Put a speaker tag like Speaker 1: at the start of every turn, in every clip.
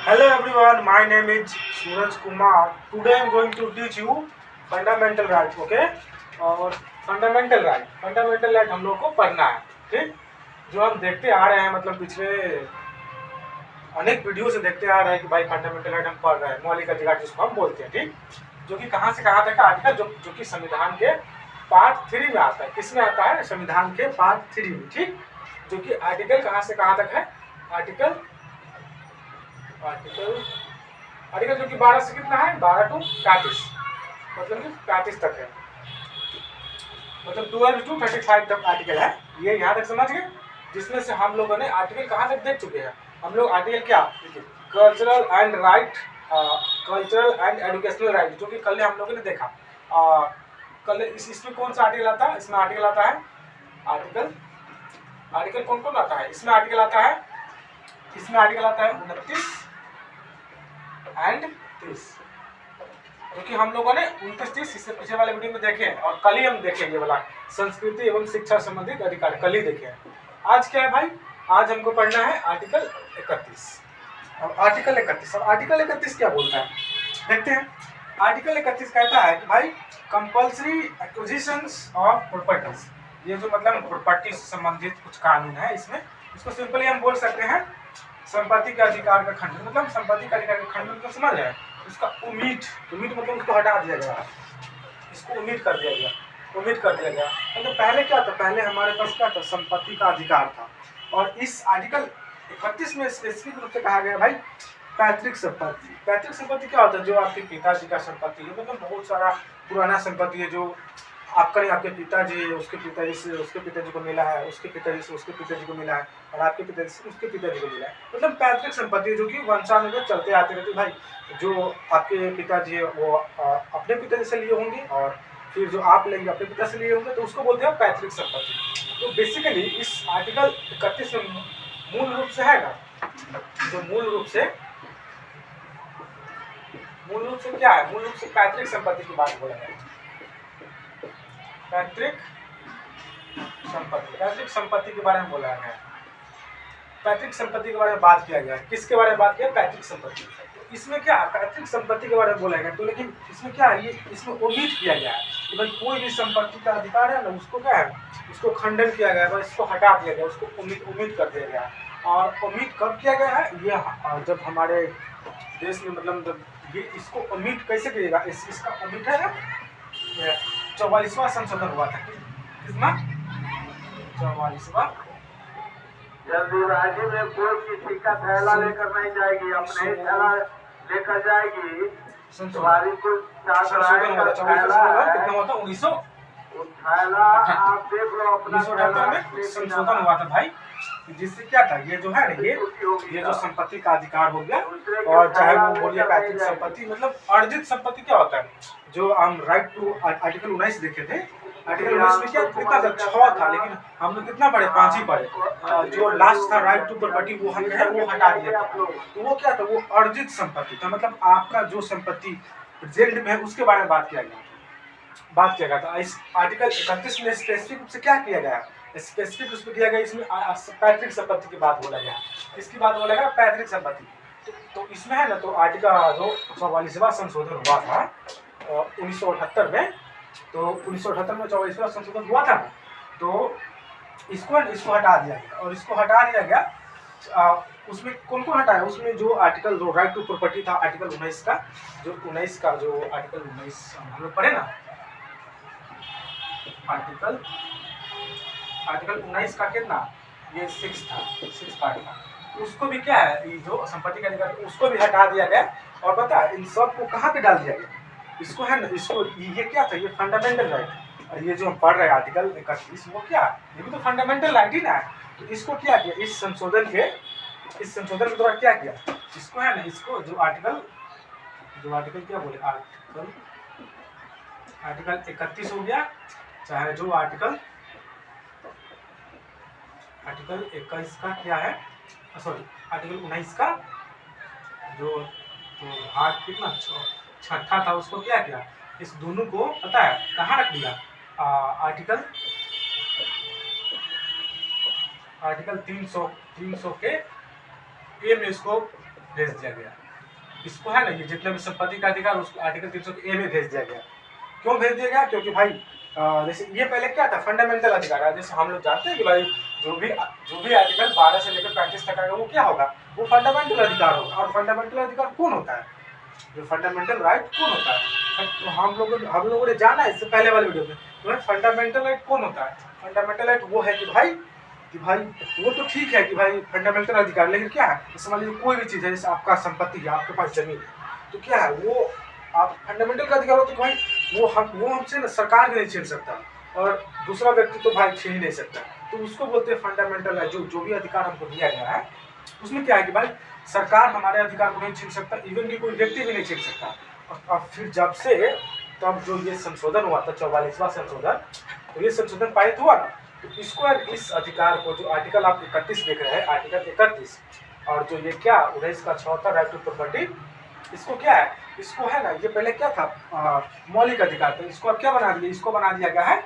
Speaker 1: Hello everyone, my name is Suraj Kumar. Today I am going to teach you fundamental right, okay? और fundamental right हम लोग को पढ़ना है, ठीक? जो हम देखते आ रहे हैं, मतलब पिछले अनेक वीडियो से देखते आ रहे हैं कि भाई फंडामेंटल राइट हम पढ़ रहे हैं, मौलिक अधिकार जिसको हम बोलते हैं, ठीक? जो कि कहाँ से कहाँ तक आर्टिकल जो कि संविधान के पार्ट 3 में आता है। किसमें आता है? संविधान के पार्ट 3 में, ठीक? जो कि आर्टिकल कहाँ से कहाँ तक है? आर्टिकल आर्टिकल आर्टिकल जो कि 12 से कितना है? 12 टू 35, मतलब कि 35 तक है, मतलब 12 टू 35 तक आर्टिकल है। ये यहाँ तक समझ गए? जिसमें से हम लोगों ने आर्टिकल कहाँ तक देख चुके हैं? हम लोग आर्टिकल क्या देखिए, cultural and right, cultural and educational right, जो कि कल हम लोगों ने देखा। कल इसमें कौन सा आर्टिकल आता है? इसमें आर्टिकल आता है आर्टिकल कौन कौन आता है? इसमें आर्टिकल आता है 29 एंड 30, क्योंकि हम लोगों ने 29-30 इससे पीछे वाले वीडियो में देखे हैं, और कल ही हम देखेंगे वाला संस्कृति एवं शिक्षा संबंधित अधिकार, कल ही देखे हैं। आज क्या है भाई? आज हमको पढ़ना है आर्टिकल 31। अब आर्टिकल 31 क्या बोलता है देखते हैं। आर्टिकल 31 कहता है कि भाई कंपल्सरी एक्विजिशंस ऑफ प्रॉपर्टीज, ये जो मतलब प्रॉपर्टी से संबंधित कुछ कानून है, इसमें इसको सिंपली हम बोल सकते हैं संपत्ति के अधिकार का खंडन। मतलब संपत्ति का अधिकार का खंडन तो समझ रहे हैं, उसका उम्मीद मतलब उसको हटा दिया गया, इसको उम्मीद कर दिया गया। मतलब पहले क्या था? पहले हमारे पास क्या था? संपत्ति का अधिकार था, और इस आर्टिकल 31 में स्पेसिफिक रूप से कहा गया भाई पैतृक संपत्ति क्या होता है? जो आपके पिताजी का संपत्ति है, मतलब बहुत सारा पुराना संपत्ति है जो आपके पिताजी है, उसके पिताजी से उसके पिताजी को मिला है, उसके पिताजी से उसके पिताजी को मिला है, और आपके पिताजी से उसके पिताजी को मिला है। मतलब पैतृक संपत्ति है जो कि वंशानुगत चलते आते रहते भाई। जो आपके पिताजी है वो अपने पिताजी से लिए होंगे, और फिर जो आप लेंगे अपने पिता से लिए होंगे, तो उसको बोलते हैं पैतृक संपत्ति। तो बेसिकली इस आर्टिकल 31 में मूल रूप से है ना, जो मूल रूप से क्या है? मूल रूप से पैतृक संपत्ति की बात बोला गया। पैतृक संपत्ति के बारे में बोला गया। पैतृक संपत्ति के बारे में बात किया गया। किसके बारे में बात किया? पैतृक संपत्ति। इसमें क्या है? पैतृक संपत्ति के बारे में बोला गया, तो लेकिन इसमें क्या है? ये इसमें ओमिट किया गया है कि भाई कोई भी संपत्ति का अधिकार है ना, उसको क्या है? उसको खंडन किया गया है, इसको हटा दिया गया, उसको ओमिट कर दिया गया। और ओमिट कब किया गया है? ये जब हमारे देश में, मतलब ये इसको ओमिट कैसे करिएगा? इसका ओमिट है ना, 44वां संशोधन हुआ था। कितना? 44वां।
Speaker 2: जल्दीबाजी में कोई किसी का थैला लेकर नहीं जाएगी, अपने ही थैला लेकर जाएगी। तुम्हारी कुछ
Speaker 1: संशोधन हुआ था 44वां, कितना हुआ था? 1900
Speaker 2: थैला आप देख लो अपना।
Speaker 1: 1978 में संशोधन हुआ था भाई, जिससे क्या था? ये जो है ना, ये जो संपत्ति का अधिकार हो गया, और चाहे वो बोलिए पैतृक संपत्ति, मतलब अर्जित संपत्ति क्या होता है? जो हम राइट टू आर्टिकल 19 देखे थे, आर्टिकल 19 में क्या कितना था? 6 था, लेकिन हम लोग कितना पढ़े? 5 ही पढ़े। जो लास्ट था राइट टू प्रॉपर्टी, वो हम वो हटा दिया था। तो वो क्या था? वो अर्जित संपत्ति था, मतलब आपका जो संपत्ति प्रेजेंट में है उसके बारे में बात किया गया था। इस आर्टिकल 31 में स्पेसिफिक रूप से क्या किया गया? स्पेसिफिक रूप से किया गया, इसमें पैतृक संपत्ति की बात बोला गया। किसकी बात बोला गया? पैतृक संपत्ति। तो इसमें है ना, तो आर्टिकल जो 44वां संशोधन हुआ था 1978 में, तो 1978 में 44वां संशोधन हुआ था ना, तो इसको हटा दिया गया। और इसको हटा दिया गया, उसमें कौन हटाया? उसमें जो आर्टिकल जो राइट टू प्रॉपर्टी था, आर्टिकल 19 का, जो आर्टिकल 19 हम लोग पढ़े ना, आर्टिकल 19 का कितना? ये 6 पार्ट था। उसको भी क्या है? ये जो संपत्ति का अधिकार उसको भी हटा दिया गया। और बता, इन सब को कहाँ पे डाल दिया गया? इसको है ना, इसको ये क्या था? ये फंडामेंटल राइट। और ये जो हम पढ़ रहे हैं आर्टिकल 31, वो क्या? ये भी तो फंडामेंटल राइट ही ना है। तो इसको क्या किया? इस संशोधन के द्वारा क्या किया? इसको है ना, इसको जो आर्टिकल क्या बोले? आर्टिकल 31 हो गया, चाहे जो आर्टिकल 21 का क्या है, सॉरी आर्टिकल 19 का जो भाग कितना छठा था, उसको क्या किया? इस दोनों को पता है कहाँ रख दिया? आर्टिकल 300 के ए में इसको भेज दिया गया। इसको है ना, ये जितने भी संपत्ति का अधिकार उसको आर्टिकल 300 ए में भेज दिया गया। क्यों भेज दिया गया? क्योंकि भाई जैसे ये पहले क्या था, फंडामेंटल अधिकार है। जैसे हम लोग जानते हैं कि भाई जो भी आर्टिकल 12 से लेकर 35 तक आएगा वो क्या होगा, वो फंडामेंटल अधिकार होगा। और फंडामेंटल अधिकार कौन होता है, जो फंडामेंटल राइट कौन होता है? तो हम लोगों ने जाना इससे पहले वाले वीडियो में, तो भाई फंडामेंटल राइट कौन होता है? फंडामेंटल राइट वो है कि भाई वो तो ठीक है कि भाई फंडामेंटल अधिकार, लेकिन क्या है, जैसे मान लीजिए कोई भी चीज़ है, जैसे आपका संपत्ति है, आपके पास जमीन है, तो क्या है वो आप फंडामेंटल का अधिकार हो, तो भाई वो हमसे ना सरकार भी नहीं छीन सकता, और दूसरा व्यक्ति तो भाई छीन ही नहीं सकता। तो उसको बोलते हैं फंडामेंटल है। जो भी अधिकार हमको दिया गया है उसमें क्या है कि भाई सरकार हमारे अधिकार को नहीं छीन सकता, इवन कि कोई व्यक्ति भी नहीं छीन सकता। और फिर जब से तब जो ये संशोधन हुआ था 44वां संशोधन, तो ये संशोधन पारित हुआ ना, तो इसको इस अधिकार को, जो आर्टिकल आप 31 देख रहे हैं, आर्टिकल 31, और जो ये क्या 19 का 76 राइट टू प्रॉपर्टी, इसको क्या है, इसको है ना, ये पहले क्या था मौलिक अधिकार, तो इसको अब क्या बना दिया, इसको बना दिया गया है,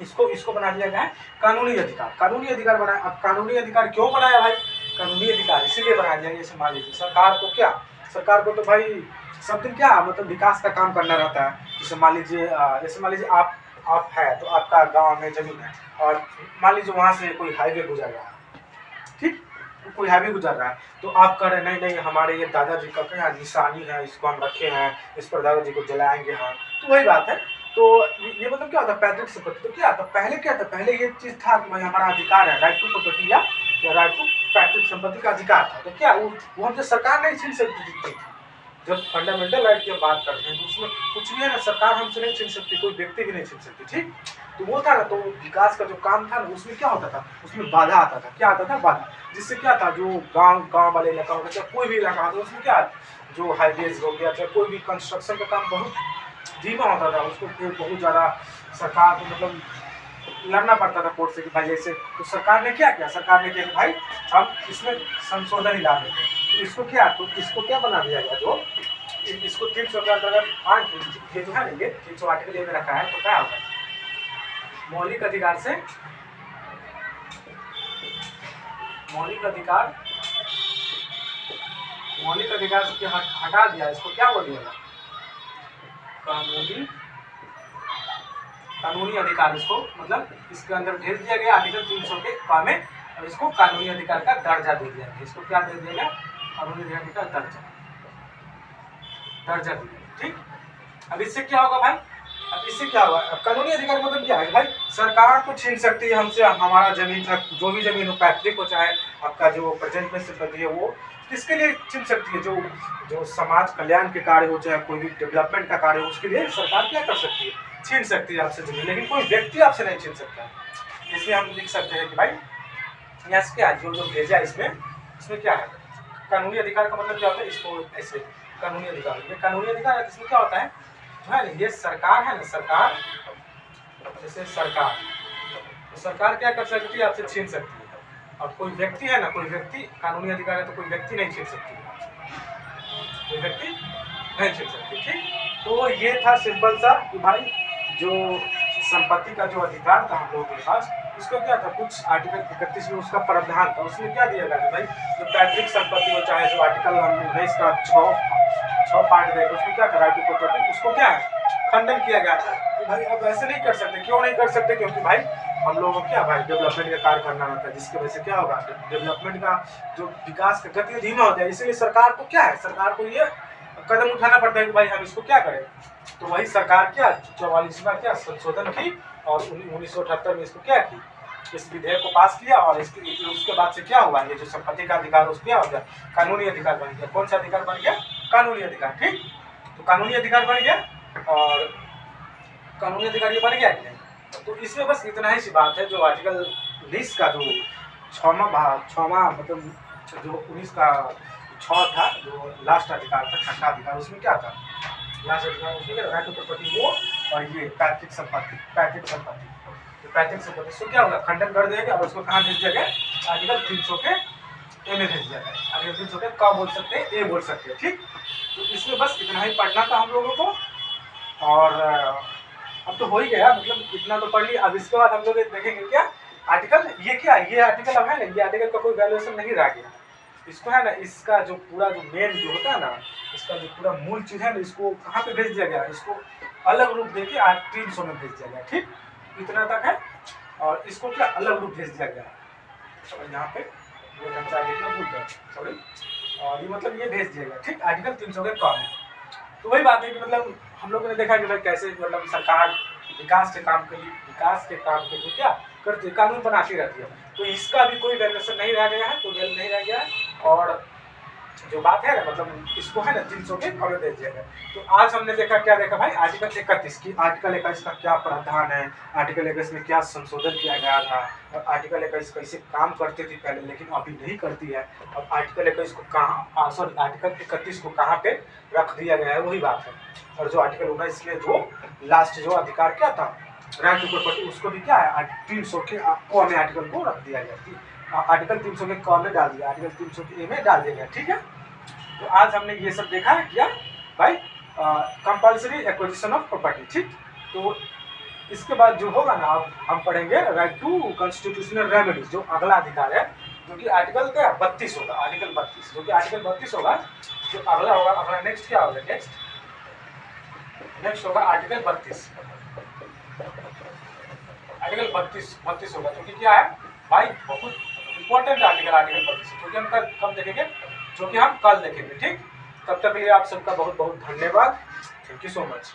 Speaker 1: इसको बना दिया गया है कानूनी अधिकार। कानूनी अधिकार बनाया। अब कानूनी अधिकार क्यों बनाया भाई? कानूनी अधिकार इसीलिए बनाया गया, जैसे मान लीजिए सरकार को तो भाई सब दिन क्या मतलब विकास का काम करना रहता है। जैसे मान लीजिए आप है, तो आपका गांव में जमीन है, और मान लीजिए वहाँ से कोई हाईवे गुजर रहा है, ठीक, कोई हाईवे गुजर रहा है, तो आप कह रहे नहीं हमारे ये दादाजी का क्या निशानी है, इसको हम रखे हैं, इस पर दादाजी को जलाएंगे हम। तो वही बात है। तो ये मतलब क्या होता है, पैतृक संपत्ति। तो क्या था पहले, पहले ये चीज़ था कि भाई हमारा अधिकार है, राइट टू प्रॉपर्टी या राइट टू पैतृक संपत्ति का अधिकार था। तो क्या वो हमसे सरकार नहीं छीन सकती थी। जब फंडामेंटल राइट की हम बात करते हैं तो उसमें कुछ भी है ना, सरकार हमसे नहीं छीन सकती, कोई व्यक्ति भी नहीं छीन सकती, ठीक। तो वो था ना, तो विकास का जो काम था ना, उसमें क्या होता था, उसमें बाधा आता था। क्या आता था? बाधा। जिससे क्या था, जो गांव वाले इलाका होगा, चाहे कोई भी इलाका होता, उसमें क्या, जो हाईवेज हो गया, चाहे कोई भी कंस्ट्रक्शन का काम बहुत धीमा होता था, उसको बहुत ज़्यादा सरकार को मतलब लड़ना पड़ता था कोर्ट से कि भाई ऐसे। तो सरकार ने क्या किया, सरकार ने किया कि भाई हम इसमें संशोधन ही ला देते हैं। तो इसको क्या बना दिया गया, जो इसको 300 के अंतर्गत ये जो है ना, ये 300 आर्टिकल में रखा है। तो क्या होगा, मौलिक अधिकार से हटा दिया, इसको क्या बोल दिया, कानूनी अधिकार। इसको मतलब इसके अंदर भेज दिया गया आर्टिकल 300 के का में, और इसको कानूनी अधिकार का दर्जा दे दिया गया। इसको क्या दे दिया गया, कानूनी अधिकार का दर्जा दिया, ठीक। अब इससे क्या होगा भाई, अब कानूनी अधिकार मतलब क्या है भाई, सरकार तो छीन सकती है हमसे हमारा जमीन, जो भी जमीन हो, पैतृक हो चाहे आपका जो प्रेजेंट में संपत्ति है, वो किसके लिए छीन सकती है, जो समाज कल्याण के कार्य हो, चाहे कोई भी डेवलपमेंट का कार्य हो, उसके लिए सरकार क्या कर सकती है, छीन सकती है आपसे जमीन, लेकिन कोई व्यक्ति आपसे नहीं छीन सकता। इसलिए हम लिख सकते हैं कि भाई यहाँ से क्या, जो भेजा इसमें क्या है, कानूनी अधिकार का मतलब क्या होता है, इसको ऐसे कानूनी अधिकार, ये कानूनी अधिकार है। इसमें क्या होता है, जो है ना, ये सरकार है ना, सरकार जैसे सरकार क्या कर सकती है, आपसे छीन सकती है। और कोई व्यक्ति है ना, कोई व्यक्ति कानूनी अधिकार है, तो कोई व्यक्ति नहीं छीन सकती है, कोई व्यक्ति नहीं छीन सकती, ठीक। तो ये था सिंपल सा कि भाई जो संपत्ति का जो अधिकार था हम लोगों के पास, उसको क्या था, कुछ आर्टिकल 31 में उसका प्रावधान था। उसमें क्या दिया गया था भाई, जो पैतृक संपत्ति हो, चाहे जो आर्टिकल 19 का 6 पार्ट देगा, उसमें क्या था, राइट टू प्रॉपर्टी, उसको क्या है, खंडन किया गया था कि भाई अब ऐसे नहीं कर सकते। क्यों नहीं कर सकते? क्योंकि भाई हम लोगों को क्या भाई डेवलपमेंट का कार्य करना रहता है, जिसकी वजह से क्या होगा, डेवलपमेंट का जो विकास का गति धीमा हो जाए। इसीलिए सरकार को क्या है, सरकार को ये कदम उठाना पड़ता है कि भाई हम इसको क्या करें। तो वही सरकार क्या 44वां क्या संशोधन की, और 1978 में इसको क्या की, इस विधेयक को पास किया। और उसके बाद से क्या हुआ, ये जो संपत्ति का अधिकार उसको क्या हो गया, कानूनी अधिकार बन गया। कौन सा अधिकार बन गया, कानूनी अधिकार, ठीक। तो कानूनी अधिकार बन गया, और कानूनी अधिकार ये बन गया कि नहीं। तो इसमें बस इतना ही सी बात है। जो आर्टिकल 19 का जो 6वां मतलब जो 19 का 6 था, जो लास्ट अधिकार था, छठा अधिकार, उसमें क्या था, लास्ट अधिकार उसमें क्या, राइट टू प्रॉपर्टी वो, और ये पैतृक संपत्ति तो पैतृक संपत्ति इसको क्या होगा, खंडन कर देगा। और उसको कहाँ भेज दिया गया, आर्टिकल 300 के ए में भेज दिया गया। आर्टिकल 300 के का बोल सकते हैं, ए बोल सकते हैं, ठीक। तो इसमें बस इतना ही पढ़ना था हम लोगों को, और अब तो हो ही गया, मतलब इतना तो पढ़ लिया। अब इसके बाद हम लोग देखेंगे क्या आर्टिकल, ये क्या, ये आर्टिकल अब है ना, ये आर्टिकल का कोई वैल्यूएशन नहीं रह गया। इसको है ना, इसका जो पूरा जो मेन जो होता है ना, इसका जो पूरा मूल चीज़ है ना, इसको कहाँ पे भेज दिया गया, इसको अलग रूप देके 300 में भेज दिया गया, ठीक, इतना तक है। और इसको क्या अलग रूप भेज दिया गया, और यहाँ पे देखना भूल गए, सॉरी, और ये मतलब ये भेज दिया गया, ठीक, आर्टिकल 300 के कम है। तो वही बात है कि मतलब हम लोगों ने देखा कि भाई कैसे मतलब सरकार विकास के काम के लिए क्या करती है, कानून बनाती रहती है। तो इसका भी कोई वैल्यूएशन नहीं रह गया है, कोई वैल्यू नहीं रह गया है। और जो बात है ना, मतलब इसको है ना 300 के कम दे दिया गया। तो आज हमने देखा, क्या देखा भाई, आर्टिकल 31 की, आर्टिकल 21 का क्या प्रावधान है, आर्टिकल 21 में क्या संशोधन किया गया था, और आर्टिकल 21 कैसे काम करती थी पहले लेकिन अभी नहीं करती है, और आर्टिकल 21 को कहाँ, सॉरी, आर्टिकल 31 को कहाँ पे रख दिया गया है, वही बात है। और जो आर्टिकल 19 में जो लास्ट जो अधिकार क्या था, राइट टू प्रॉपर्टी, उसको भी क्या है 300 के क में आर्टिकल को रख दिया गया, आर्टिकल 300 के क में डाल दिया, आर्टिकल 300 के ए में डाल दिया गया, ठीक है। तो आज हमने ये सब देखा है क्या भाई, कंपल्सरी एक्विजिशन ऑफ प्रॉपर्टी, ठीक। तो इसके बाद जो होगा ना, अब हम पढ़ेंगे राइट टू कॉन्स्टिट्यूशनल रेमेडीज, जो अगला अधिकार है, जो कि आर्टिकल क्या 32 होगा, आर्टिकल 32, जो कि आर्टिकल 32 होगा, जो अगला होगा, अगला नेक्स्ट क्या होगा, नेक्स्ट होगा आर्टिकल 32, आर्टिकल 32 होगा, जो कि क्या है भाई, बहुत इंपॉर्टेंट आर्टिकल, आर्टिकल 32, जो कि हम कब देखेंगे, जो कि हम कल देखेंगे, ठीक। तब तक के लिए आप सबका बहुत बहुत धन्यवाद, थैंक यू सो मच।